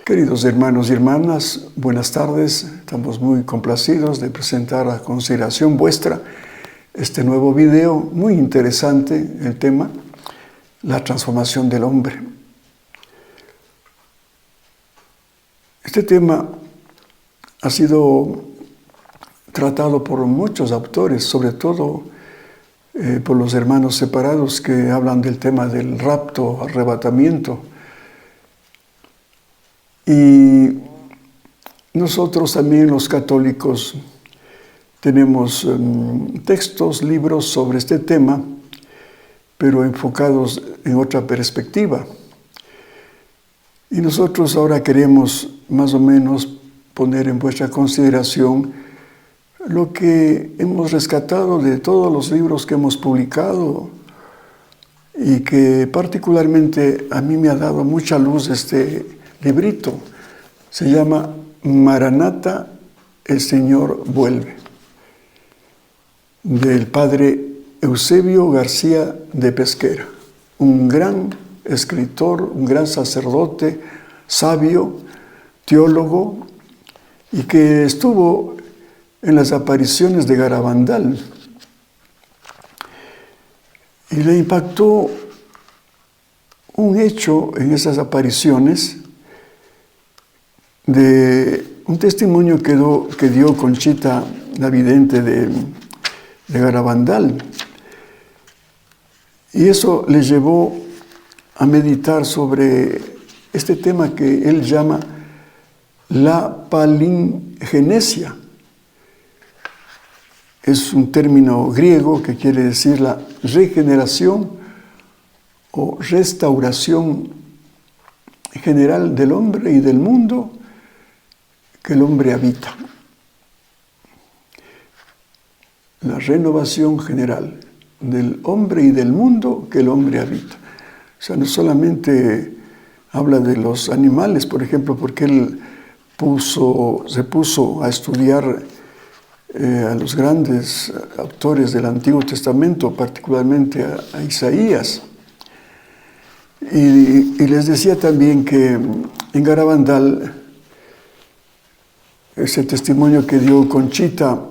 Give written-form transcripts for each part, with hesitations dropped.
Queridos hermanos y hermanas, buenas tardes. Estamos muy complacidos de presentar a consideración vuestra este nuevo video muy interesante, el tema, la transformación del hombre. Este tema ha sido tratado por muchos autores, sobre todo por los hermanos separados que hablan del tema del rapto, arrebatamiento. Y nosotros también, los católicos, tenemos textos, libros sobre este tema, pero enfocados en otra perspectiva. Y nosotros ahora queremos más o menos poner en vuestra consideración lo que hemos rescatado de todos los libros que hemos publicado y que particularmente a mí me ha dado mucha luz este librito. Se llama Maranata, el Señor vuelve, del padre Eusebio García de Pesquera, un gran escritor, un gran sacerdote, sabio, teólogo, y que estuvo en las apariciones de Garabandal. Y le impactó un hecho en esas apariciones de un testimonio que dio Conchita, la vidente de Garabandal. Y eso le llevó a meditar sobre este tema que él llama la palingenesia. Es un término griego que quiere decir la regeneración o restauración general del hombre y del mundo que el hombre habita. La renovación general del hombre y del mundo que el hombre habita. O sea, no solamente habla de los animales, por ejemplo, porque él se puso a estudiar a los grandes autores del Antiguo Testamento, particularmente a Isaías. Y les decía también que en Garabandal, ese testimonio que dio Conchita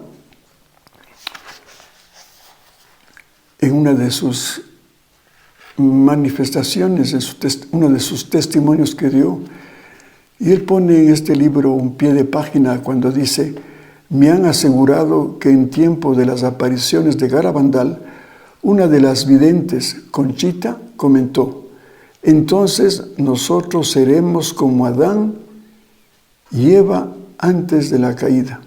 en una de sus manifestaciones, uno de sus testimonios que dio, y él pone en este libro un pie de página cuando dice: me han asegurado que en tiempo de las apariciones de Garabandal, una de las videntes, Conchita, comentó: entonces nosotros seremos como Adán y Eva antes de la caída.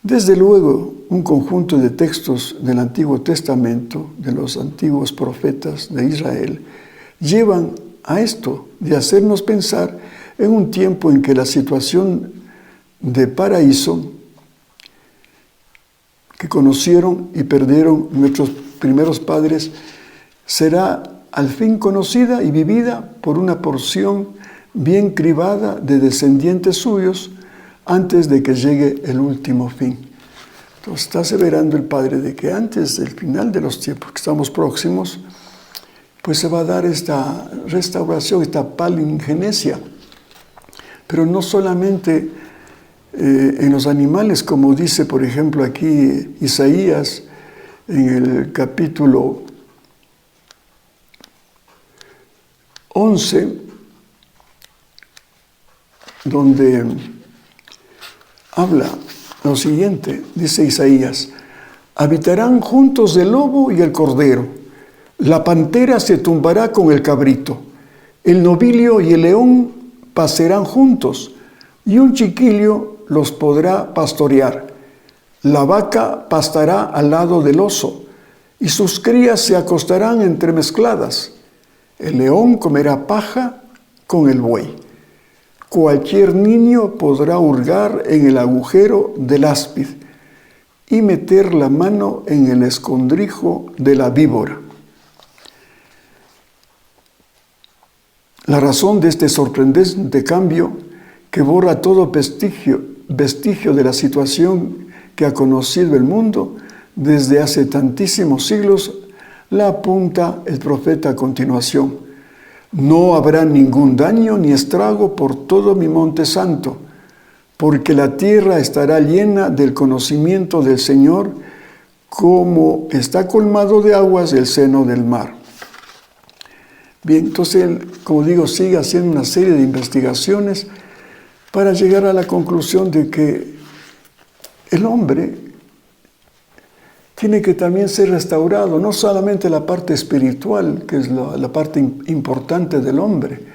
Desde luego, un conjunto de textos del Antiguo Testamento, de los antiguos profetas de Israel, llevan a esto de hacernos pensar en un tiempo en que la situación de paraíso que conocieron y perdieron nuestros primeros padres será al fin conocida y vivida por una porción bien cribada de descendientes suyos antes de que llegue el último fin. Entonces está aseverando el Padre de que antes del final de los tiempos, que estamos próximos, pues se va a dar esta restauración, esta palingenesia. Pero no solamente en los animales, como dice, por ejemplo, aquí Isaías, en el capítulo 11, donde habla lo siguiente, dice Isaías: habitarán juntos el lobo y el cordero, la pantera se tumbará con el cabrito, el novilio y el león pasarán juntos, y un chiquillo los podrá pastorear. La vaca pastará al lado del oso, y sus crías se acostarán entremezcladas. El león comerá paja con el buey. Cualquier niño podrá hurgar en el agujero del áspid y meter la mano en el escondrijo de la víbora. La razón de este sorprendente cambio, que borra todo vestigio de la situación que ha conocido el mundo desde hace tantísimos siglos, la apunta el profeta a continuación. No habrá ningún daño ni estrago por todo mi monte santo, porque la tierra estará llena del conocimiento del Señor, como está colmado de aguas el seno del mar. Bien, entonces él, como digo, sigue haciendo una serie de investigaciones para llegar a la conclusión de que el hombre tiene que también ser restaurado, no solamente la parte espiritual, que es la parte importante del hombre.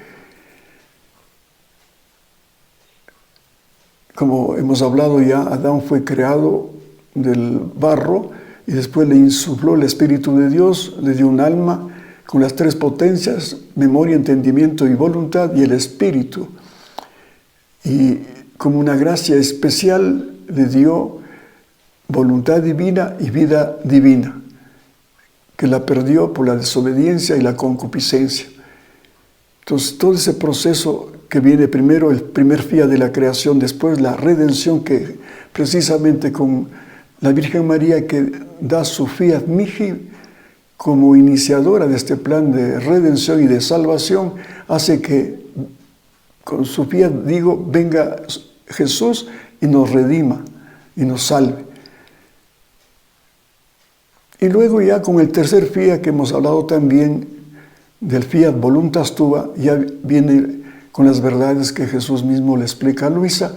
Como hemos hablado ya, Adán fue creado del barro y después le insufló el Espíritu de Dios, le dio un alma con las tres potencias, memoria, entendimiento y voluntad, y el Espíritu. Y como una gracia especial le dio voluntad divina y vida divina, que la perdió por la desobediencia y la concupiscencia. Entonces, todo ese proceso que viene primero, el primer fiat de la creación, después la redención, que precisamente con la Virgen María, que da su fiat mihi como iniciadora de este plan de redención y de salvación, hace que con su fiat, venga Jesús y nos redima y nos salve. Y luego ya con el tercer fiat que hemos hablado también, del fiat voluntas tua, ya viene con las verdades que Jesús mismo le explica a Luisa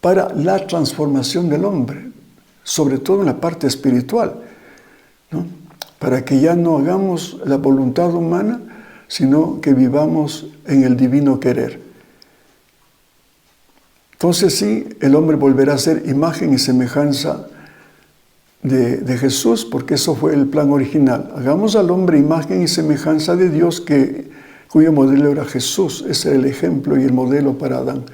para la transformación del hombre, sobre todo en la parte espiritual, ¿no? Para que ya no hagamos la voluntad humana, sino que vivamos en el divino querer. Entonces sí, el hombre volverá a ser imagen y semejanza de Jesús, porque eso fue el plan original. Hagamos al hombre imagen y semejanza de Dios, cuyo modelo era Jesús. Ese era el ejemplo y el modelo para Adán.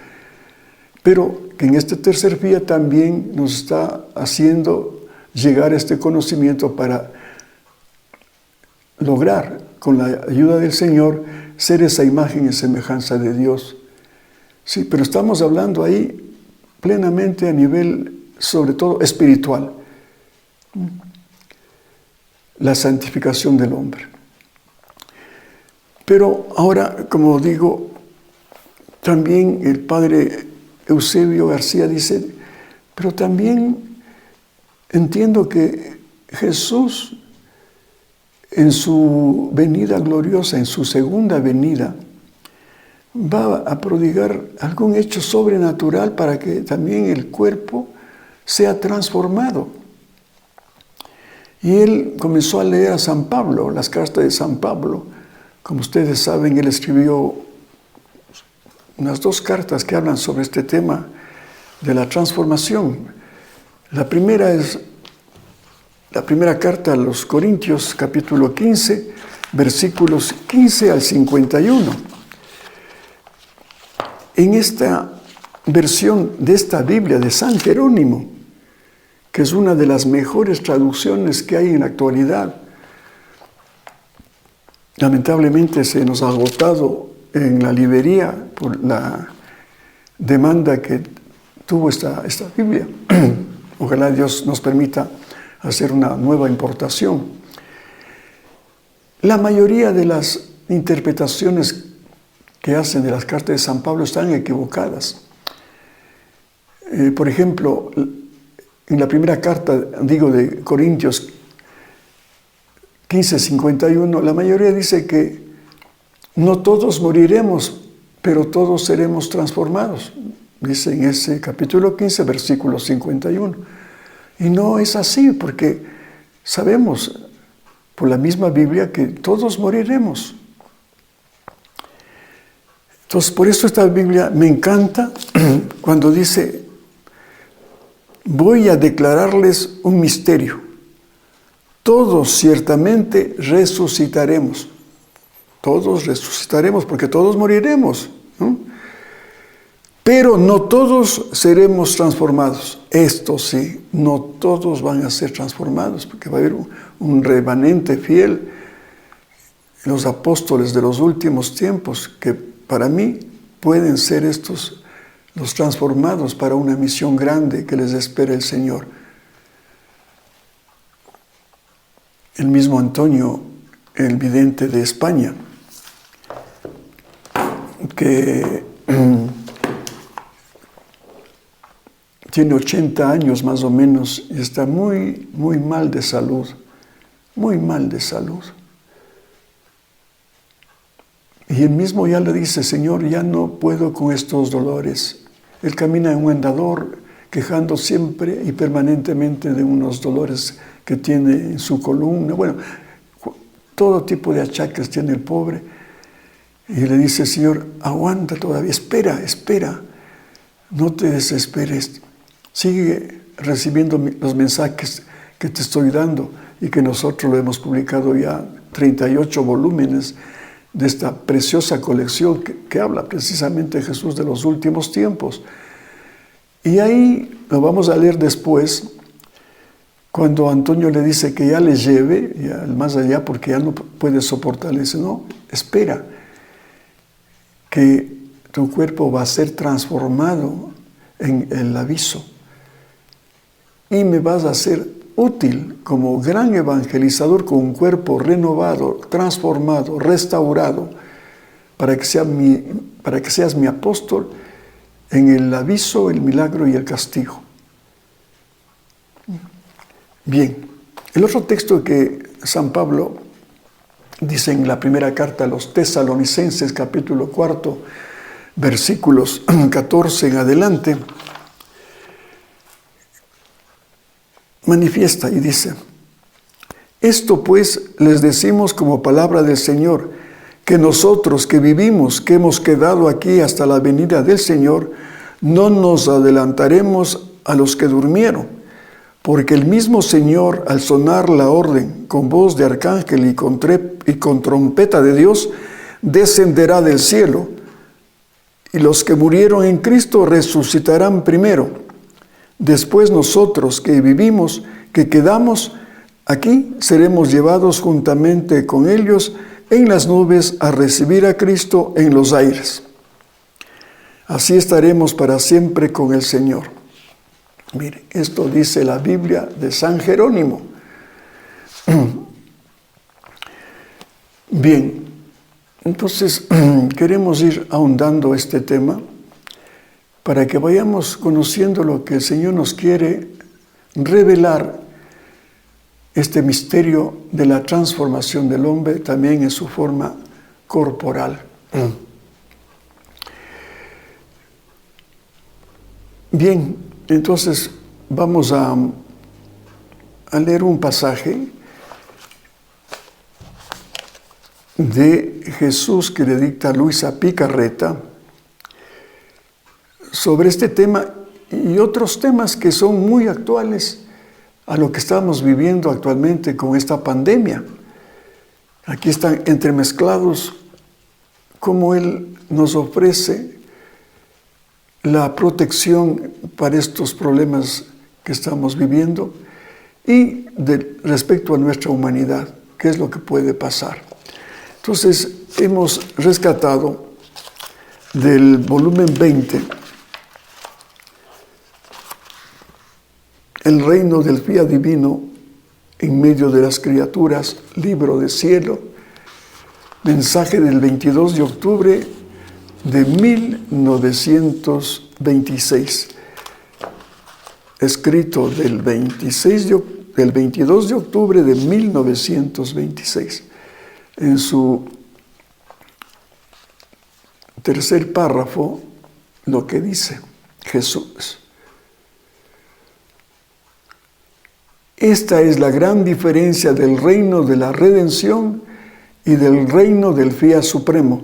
Pero que en este tercer fiat también nos está haciendo llegar a este conocimiento para lograr, con la ayuda del Señor, ser esa imagen y semejanza de Dios. Sí, pero estamos hablando ahí plenamente a nivel, sobre todo, espiritual. La santificación del hombre. Pero ahora, como digo, también el padre Eusebio García dice, pero también entiendo que Jesús, en su venida gloriosa, en su segunda venida, va a prodigar algún hecho sobrenatural para que también el cuerpo sea transformado. Y él comenzó a leer a San Pablo, las cartas de San Pablo. Como ustedes saben, él escribió unas 2 cartas que hablan sobre este tema de la transformación. La primera es la primera carta a los Corintios, capítulo 15, versículos 15 al 51. En esta versión de esta Biblia de San Jerónimo, que es una de las mejores traducciones que hay en la actualidad, lamentablemente se nos ha agotado en la librería por la demanda que tuvo esta Biblia. Ojalá Dios nos permita hacer una nueva importación. La mayoría de las interpretaciones que hacen de las cartas de San Pablo están equivocadas. Por ejemplo, en la primera carta, de Corintios 15:51, la mayoría dice que no todos moriremos, pero todos seremos transformados. Dice en ese capítulo 15, versículo 51. Y no es así, porque sabemos por la misma Biblia que todos moriremos. Entonces, por eso esta Biblia me encanta cuando dice: voy a declararles un misterio. Todos ciertamente resucitaremos. Todos resucitaremos porque todos moriremos, ¿no? Pero no todos seremos transformados. Esto sí, no todos van a ser transformados, porque va a haber un remanente fiel, los apóstoles de los últimos tiempos, que para mí pueden ser estos los transformados para una misión grande que les espera el Señor. El mismo Antonio, el vidente de España, que tiene 80 años más o menos y está muy, muy mal de salud, muy mal de salud. Y él mismo ya le dice, Señor, ya no puedo con estos dolores. Él camina en un andador, quejando siempre y permanentemente de unos dolores que tiene en su columna. Bueno, todo tipo de achaques tiene el pobre. Y le dice, Señor, aguanta todavía, espera, no te desesperes. Sigue recibiendo los mensajes que te estoy dando y que nosotros lo hemos publicado ya 38 volúmenes de esta preciosa colección que habla precisamente de Jesús de los últimos tiempos. Y ahí lo vamos a leer después, cuando Antonio le dice que ya le lleve ya más allá porque ya no puede soportar. Le dice, no, espera, que tu cuerpo va a ser transformado en el aviso y me vas a ser útil como gran evangelizador con un cuerpo renovado, transformado, restaurado, para que seas mi apóstol en el aviso, el milagro y el castigo. Bien, el otro texto que San Pablo dice en la primera carta a los Tesalonicenses, capítulo 4, versículos 14 en adelante, manifiesta y dice, esto pues les decimos como palabra del Señor, que nosotros que vivimos, que hemos quedado aquí hasta la venida del Señor, no nos adelantaremos a los que durmieron, porque el mismo Señor, al sonar la orden con voz de arcángel y con trompeta de Dios, descenderá del cielo, y los que murieron en Cristo resucitarán primero. Después nosotros que vivimos, que quedamos aquí, seremos llevados juntamente con ellos en las nubes a recibir a Cristo en los aires. Así estaremos para siempre con el Señor. Mire, esto dice la Biblia de San Jerónimo. Bien, entonces queremos ir ahondando este tema para que vayamos conociendo lo que el Señor nos quiere revelar, este misterio de la transformación del hombre también en su forma corporal. Bien, entonces vamos a leer un pasaje de Jesús que le dicta Luisa Picarreta sobre este tema y otros temas que son muy actuales a lo que estamos viviendo actualmente con esta pandemia. Aquí están entremezclados cómo Él nos ofrece la protección para estos problemas que estamos viviendo y respecto a nuestra humanidad, qué es lo que puede pasar. Entonces, hemos rescatado del volumen 20, El reino del fiat divino en medio de las criaturas, libro de cielo, mensaje del 22 de octubre de 1926, escrito del 22 de octubre de 1926. En su tercer párrafo, lo que dice Jesús. Esta es la gran diferencia del reino de la redención y del reino del fiat supremo.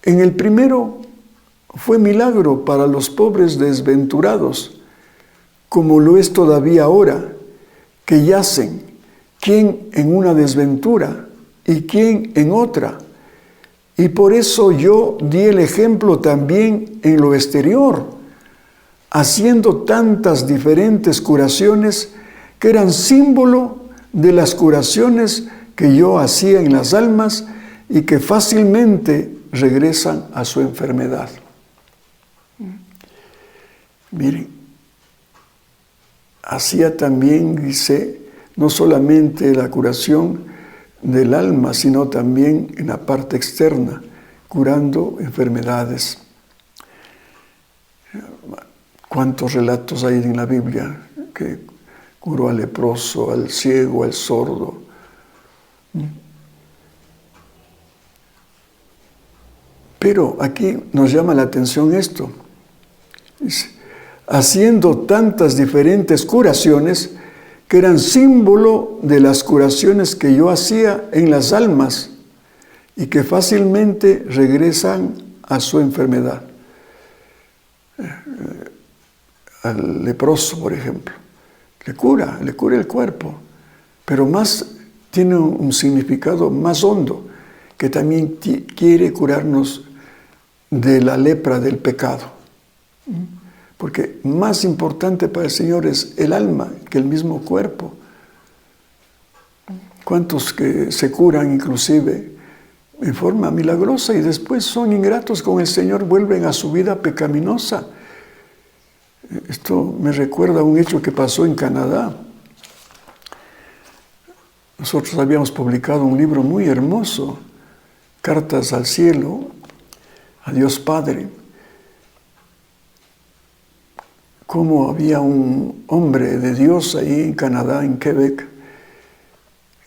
En el primero fue milagro para los pobres desventurados, como lo es todavía ahora, que yacen, quien en una desventura y quien en otra. Y por eso yo di el ejemplo también en lo exterior, haciendo tantas diferentes curaciones que eran símbolo de las curaciones que yo hacía en las almas y que fácilmente regresan a su enfermedad. Miren, hacía también, dice, no solamente la curación del alma, sino también en la parte externa, curando enfermedades. ¿Cuántos relatos hay en la Biblia que curó al leproso, al ciego, al sordo? Pero aquí nos llama la atención esto. Dice, haciendo tantas diferentes curaciones que eran símbolo de las curaciones que yo hacía en las almas y que fácilmente regresan a su enfermedad. Al leproso, por ejemplo, le cura el cuerpo, pero más tiene un significado más hondo, que también quiere curarnos de la lepra del pecado. Porque más importante para el Señor es el alma que el mismo cuerpo. ¿Cuántos que se curan inclusive en forma milagrosa y después son ingratos con el Señor, vuelven a su vida pecaminosa? Esto me recuerda a un hecho que pasó en Canadá. Nosotros habíamos publicado un libro muy hermoso, Cartas al Cielo, a Dios Padre. Cómo había un hombre de Dios ahí en Canadá, en Quebec,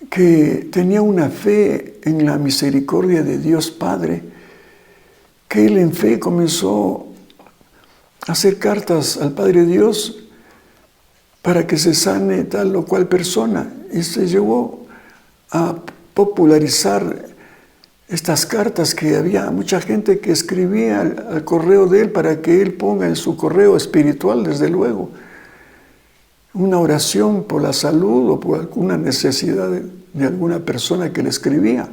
que tenía una fe en la misericordia de Dios Padre, que él en fe comenzó a hacer cartas al Padre Dios para que se sane tal o cual persona, y se llegó a popularizar estas cartas, que había mucha gente que escribía al correo de él para que él ponga en su correo espiritual, desde luego, una oración por la salud o por alguna necesidad de alguna persona que le escribía.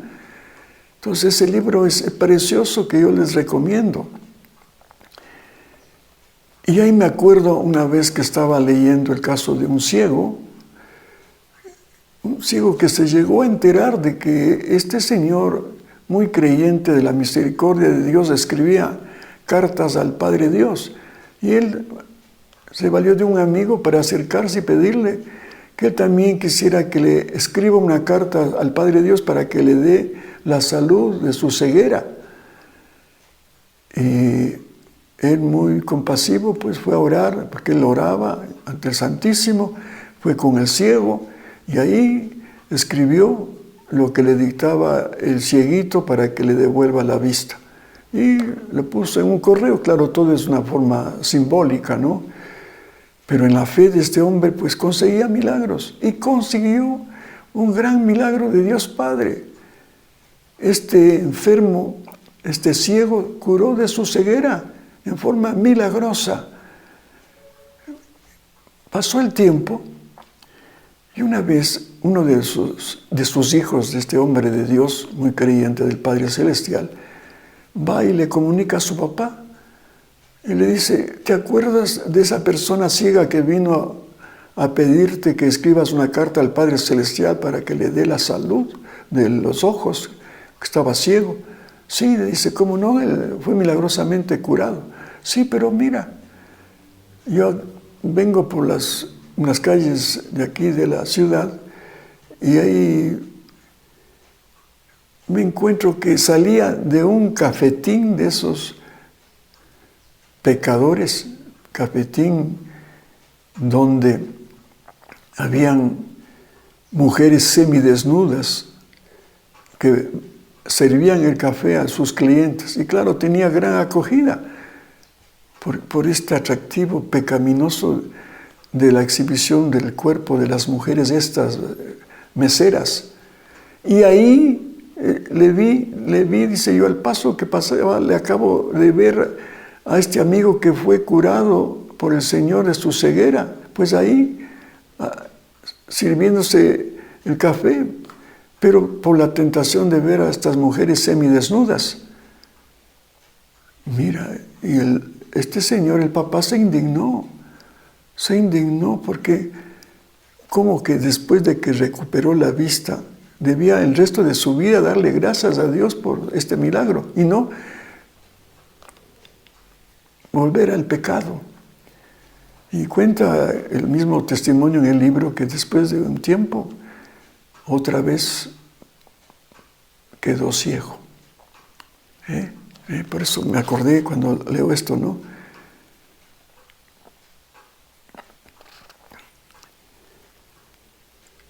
Entonces ese libro es precioso, que yo les recomiendo. Y ahí me acuerdo una vez que estaba leyendo el caso de un ciego que se llegó a enterar de que este señor, muy creyente de la misericordia de Dios, escribía cartas al Padre Dios. Y él se valió de un amigo para acercarse y pedirle que él también quisiera que le escriba una carta al Padre Dios para que le dé la salud de su ceguera. Y él, muy compasivo, pues fue a orar, porque él oraba ante el Santísimo, fue con el ciego y ahí escribió lo que le dictaba el cieguito para que le devuelva la vista. Y le puso en un correo, claro, todo es una forma simbólica, ¿no? Pero en la fe de este hombre, pues conseguía milagros, y consiguió un gran milagro de Dios Padre. Este enfermo, este ciego, curó de su ceguera en forma milagrosa. Pasó el tiempo, y una vez uno de sus hijos, de este hombre de Dios, muy creyente del Padre Celestial, va y le comunica a su papá y le dice: ¿te acuerdas de esa persona ciega que vino a pedirte que escribas una carta al Padre Celestial para que le dé la salud de los ojos, que estaba ciego? Sí, le dice, ¿cómo no? Él fue milagrosamente curado. Sí, pero mira, yo vengo por unas calles de aquí de la ciudad y ahí me encuentro que salía de un cafetín de esos pecadores, cafetín donde habían mujeres semidesnudas que servían el café a sus clientes. Y claro, tenía gran acogida por este atractivo pecaminoso de la exhibición del cuerpo de las mujeres estas meseras. Y ahí le vi, dice yo, al paso que pasaba, le acabo de ver a este amigo que fue curado por el Señor de su ceguera, pues ahí sirviéndose el café, pero por la tentación de ver a estas mujeres semidesnudas. Mira, y este señor, el papá, se indignó porque como que después de que recuperó la vista, debía el resto de su vida darle gracias a Dios por este milagro y no volver al pecado. Y cuenta el mismo testimonio en el libro que después de un tiempo, otra vez quedó ciego. Por eso me acordé cuando leo esto, ¿no?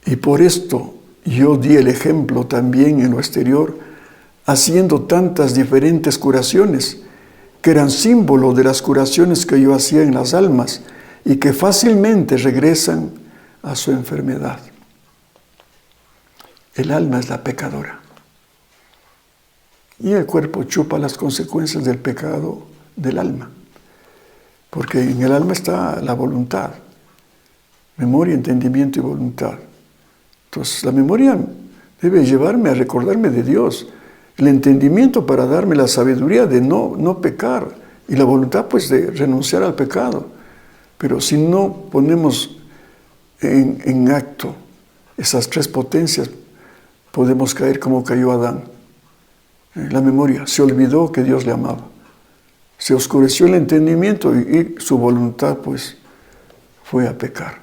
Y por esto yo di el ejemplo también en lo exterior, haciendo tantas diferentes curaciones, que eran símbolo de las curaciones que yo hacía en las almas y que fácilmente regresan a su enfermedad. El alma es la pecadora. Y el cuerpo chupa las consecuencias del pecado del alma. Porque en el alma está la voluntad. Memoria, entendimiento y voluntad. Entonces la memoria debe llevarme a recordarme de Dios. El entendimiento para darme la sabiduría de no pecar. Y la voluntad pues de renunciar al pecado. Pero si no ponemos en acto esas tres potencias, podemos caer como cayó Adán. La memoria, se olvidó que Dios le amaba. Se oscureció el entendimiento y su voluntad pues fue a pecar.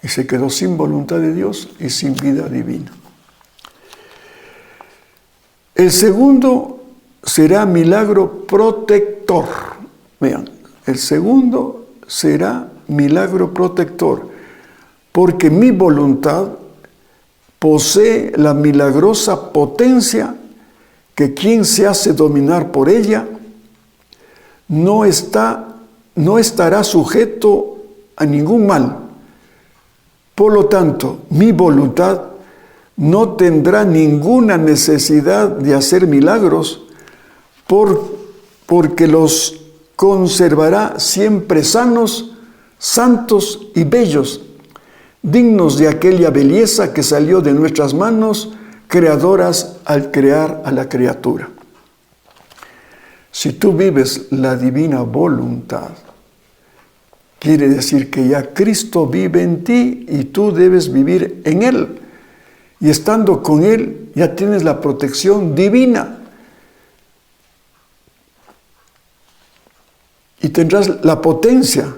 Y se quedó sin voluntad de Dios y sin vida divina. El segundo será milagro protector. Vean, el segundo será milagro protector, porque mi voluntad posee la milagrosa potencia que quien se hace dominar por ella no estará sujeto a ningún mal. Por lo tanto, mi voluntad no tendrá ninguna necesidad de hacer milagros porque los conservará siempre sanos, santos y bellos, dignos de aquella belleza que salió de nuestras manos creadoras al crear a la criatura. Si tú vives la divina voluntad, quiere decir que ya Cristo vive en ti y tú debes vivir en Él. Y estando con Él ya tienes la protección divina. Y tendrás la potencia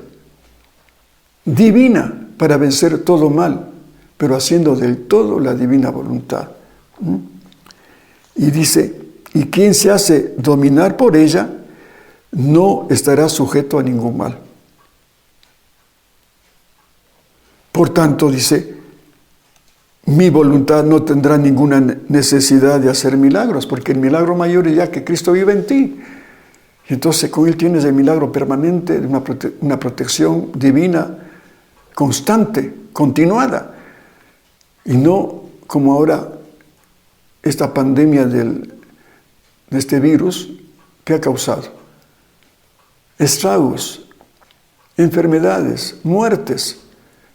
divina para vencer todo mal, pero haciendo del todo la divina voluntad. Y dice, y quien se hace dominar por ella no estará sujeto a ningún mal. Por tanto, dice, mi voluntad no tendrá ninguna necesidad de hacer milagros, porque el milagro mayor es ya que Cristo vive en ti. Y entonces con Él tienes el milagro permanente de una protección divina, constante, continuada. Y no como ahora esta pandemia de este virus que ha causado estragos, enfermedades, muertes.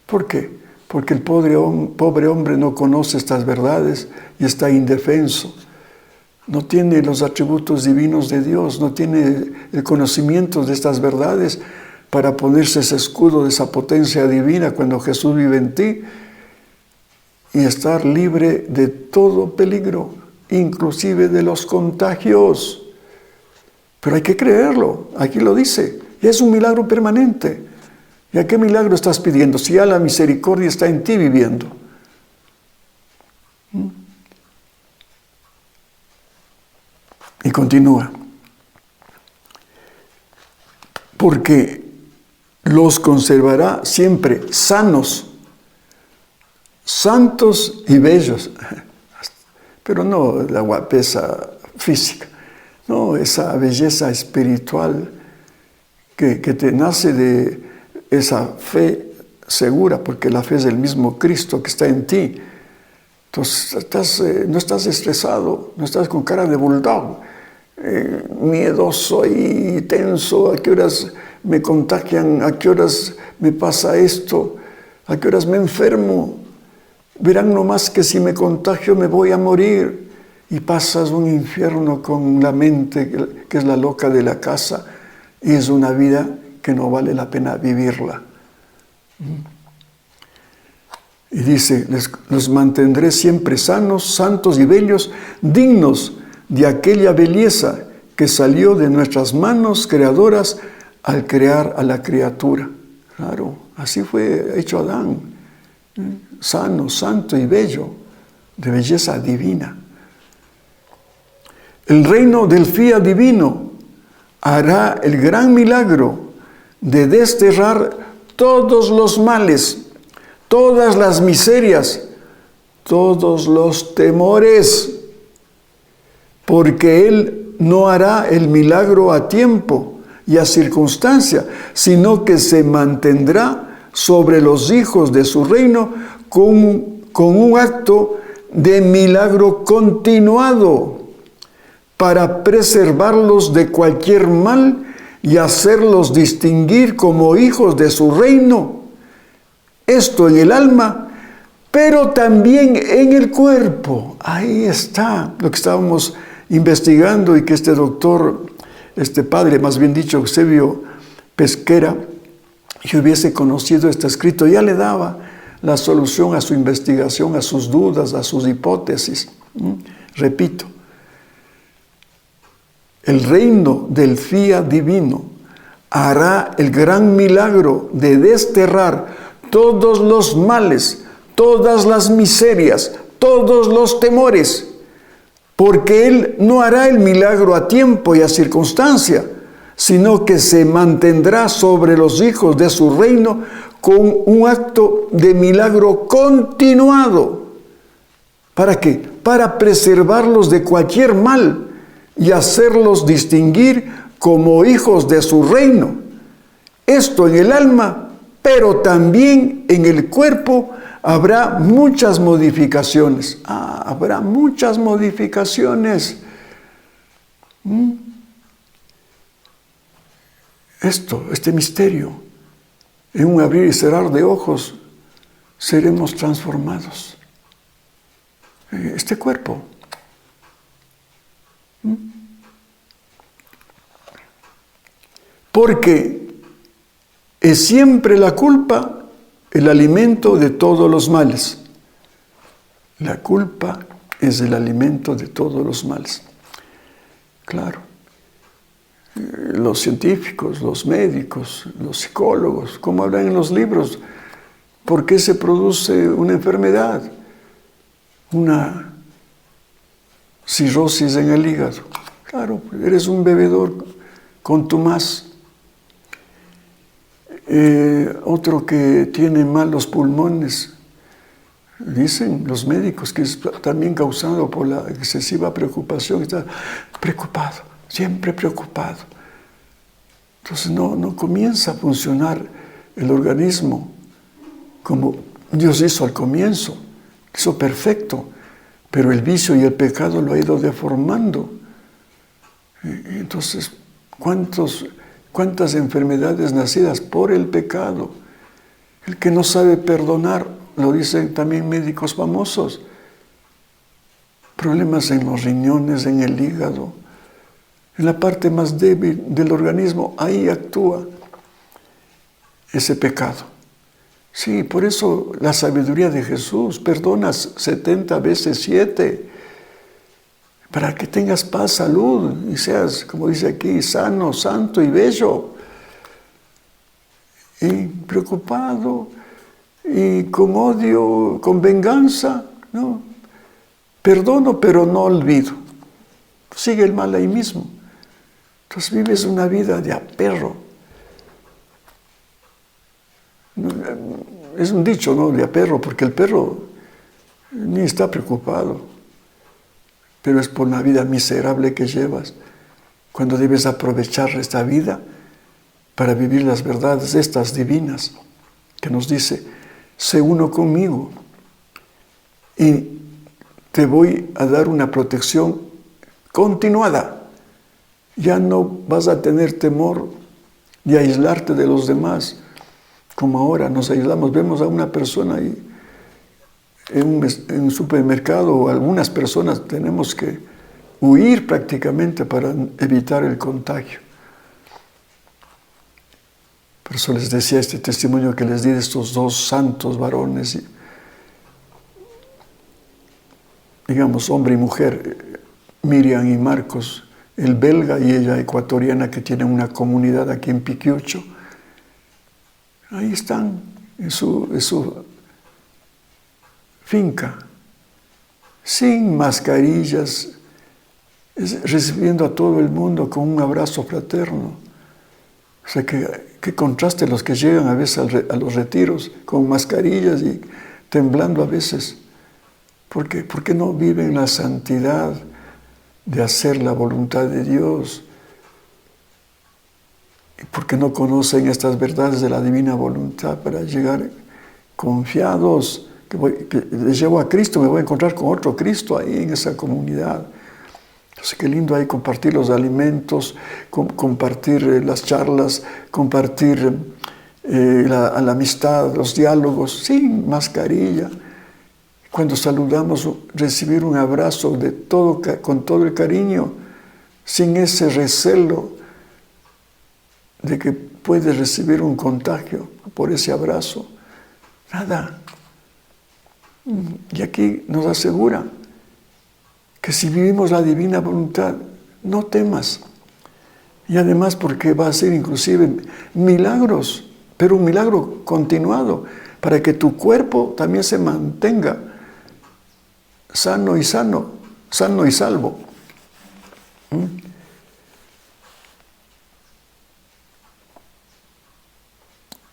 ¿Por qué? Porque el pobre hombre no conoce estas verdades y está indefenso. No tiene los atributos divinos de Dios, no tiene el conocimiento de estas verdades para ponerse ese escudo de esa potencia divina cuando Jesús vive en ti y estar libre de todo peligro, inclusive de los contagios. Pero hay que creerlo, aquí lo dice, y es un milagro permanente. ¿Y a qué milagro estás pidiendo? Si ya la misericordia está en ti viviendo. Y continúa. Porque los conservará siempre sanos, santos y bellos. Pero no la guapeza física, no, esa belleza espiritual que te nace de esa fe segura, porque la fe es el mismo Cristo que está en ti. Entonces no estás estresado, no estás con cara de bulldog, miedoso y tenso. ¿A qué horas me contagian? ¿A qué horas me pasa esto? ¿A qué horas me enfermo? Verán nomás que si me contagio me voy a morir. Y pasas un infierno con la mente que es la loca de la casa, y es una vida que no vale la pena vivirla. Y dice, los mantendré siempre sanos, santos y bellos, dignos de aquella belleza que salió de nuestras manos creadoras al crear a la criatura. Claro, así fue hecho Adán, sano, santo y bello, de belleza divina. El reino del fiat divino hará el gran milagro de desterrar todos los males, todas las miserias, todos los temores, porque Él no hará el milagro a tiempo y a circunstancia, sino que se mantendrá sobre los hijos de su reino con un acto de milagro continuado para preservarlos de cualquier mal y hacerlos distinguir como hijos de su reino. Esto en el alma, pero también en el cuerpo. Ahí está lo que estábamos investigando y que este doctor, este padre, más bien dicho, Eusebio Pesquera, si hubiese conocido este escrito, ya le daba la solución a su investigación, a sus dudas, a sus hipótesis. Repito, el reino del fiat divino hará el gran milagro de desterrar todos los males, todas las miserias, todos los temores, porque Él no hará el milagro a tiempo y a circunstancia, sino que se mantendrá sobre los hijos de su reino con un acto de milagro continuado. ¿Para qué? Para preservarlos de cualquier mal y hacerlos distinguir como hijos de su reino. Esto en el alma, pero también en el cuerpo habrá muchas modificaciones. Habrá muchas modificaciones. Este misterio, en un abrir y cerrar de ojos, seremos transformados. Este cuerpo. Porque es siempre la culpa el alimento de todos los males. La culpa es el alimento de todos los males. Claro. Los científicos, los médicos, los psicólogos, como hablan en los libros, ¿por qué se produce una enfermedad? Una cirrosis en el hígado. Claro, eres un bebedor contumaz. Otro que tiene mal los pulmones. Dicen los médicos que es también causado por la excesiva preocupación. Está preocupado, siempre preocupado. Entonces no comienza a funcionar el organismo como Dios hizo al comienzo. Hizo perfecto, pero el vicio y el pecado lo ha ido deformando. Entonces, ¿cuántas enfermedades nacidas por el pecado? El que no sabe perdonar, lo dicen también médicos famosos. Problemas en los riñones, en el hígado, en la parte más débil del organismo, ahí actúa ese pecado. Sí, por eso la sabiduría de Jesús, perdonas 70 veces 7, para que tengas paz, salud, y seas, como dice aquí, sano, santo y bello, y preocupado, y con odio, con venganza, ¿no? Perdono, pero no olvido. Sigue el mal ahí mismo. Entonces vives una vida de aperro. Es un dicho, ¿no? De aperro, porque el perro ni está preocupado, pero es por la vida miserable que llevas, cuando debes aprovechar esta vida para vivir las verdades estas divinas, que nos dice, sé uno conmigo y te voy a dar una protección continuada. Ya no vas a tener temor de aislarte de los demás, como ahora nos aislamos. Vemos a una persona ahí en un supermercado, o algunas personas tenemos que huir prácticamente para evitar el contagio. Por eso les decía este testimonio que les di de estos dos santos varones, digamos, hombre y mujer, Miriam y Marcos, el belga y ella ecuatoriana, que tienen una comunidad aquí en Piquiucho. Ahí están en su finca, sin mascarillas, es recibiendo a todo el mundo con un abrazo fraterno. O sea, qué contraste los que llegan a veces a los retiros con mascarillas y temblando a veces. ¿Por qué? Porque no viven la santidad de hacer la voluntad de Dios. Y porque no conocen estas verdades de la divina voluntad para llegar confiados, que les llevo a Cristo, me voy a encontrar con otro Cristo ahí en esa comunidad. Entonces, qué lindo ahí compartir los alimentos, compartir las charlas, compartir la amistad, los diálogos, sin mascarilla. Cuando saludamos, recibir un abrazo con todo el cariño, sin ese recelo de que puedes recibir un contagio por ese abrazo. Nada. Y aquí nos asegura que si vivimos la divina voluntad, no temas. Y además porque va a ser inclusive milagros, pero un milagro continuado, para que tu cuerpo también se mantenga sano y salvo.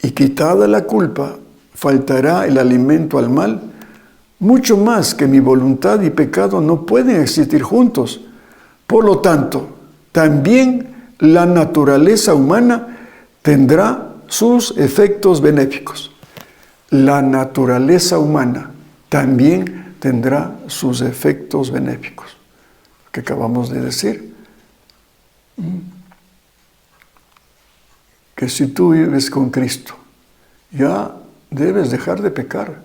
Y quitada la culpa, faltará el alimento al mal, mucho más que mi voluntad y pecado no pueden existir juntos. Por lo tanto, también la naturaleza humana tendrá sus efectos benéficos. La naturaleza humana también tendrá sus efectos benéficos, que acabamos de decir. Que si tú vives con Cristo, ya debes dejar de pecar,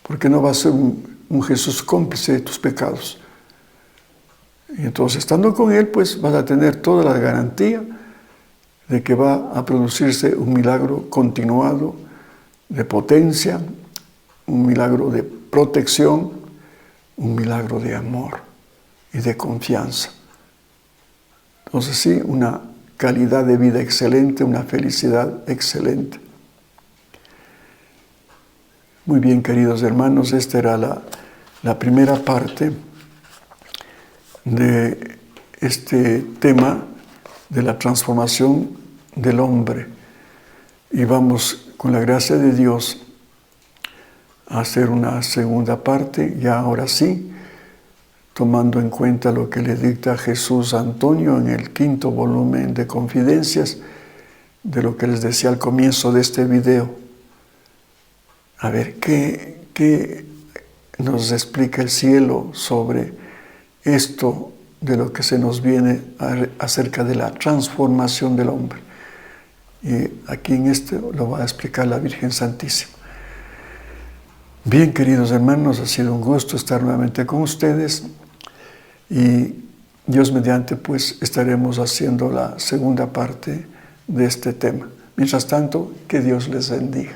porque no va a ser un Jesús cómplice de tus pecados. Y entonces, estando con Él, pues vas a tener toda la garantía de que va a producirse un milagro continuado de potencia, un milagro de protección, un milagro de amor y de confianza. Entonces sí, una calidad de vida excelente, una felicidad excelente. Muy bien, queridos hermanos, esta era la primera parte de este tema de la transformación del hombre. Y vamos, con la gracia de Dios, a hacer una segunda parte, ya ahora sí, tomando en cuenta lo que le dicta Jesús a Antonio en el 5º volumen de Confidencias, de lo que les decía al comienzo de este video. A ver, ¿qué nos explica el cielo sobre esto de lo que se nos viene acerca de la transformación del hombre? Y aquí en esto lo va a explicar la Virgen Santísima. Bien, queridos hermanos, ha sido un gusto estar nuevamente con ustedes y Dios mediante, pues estaremos haciendo la segunda parte de este tema. Mientras tanto, que Dios les bendiga.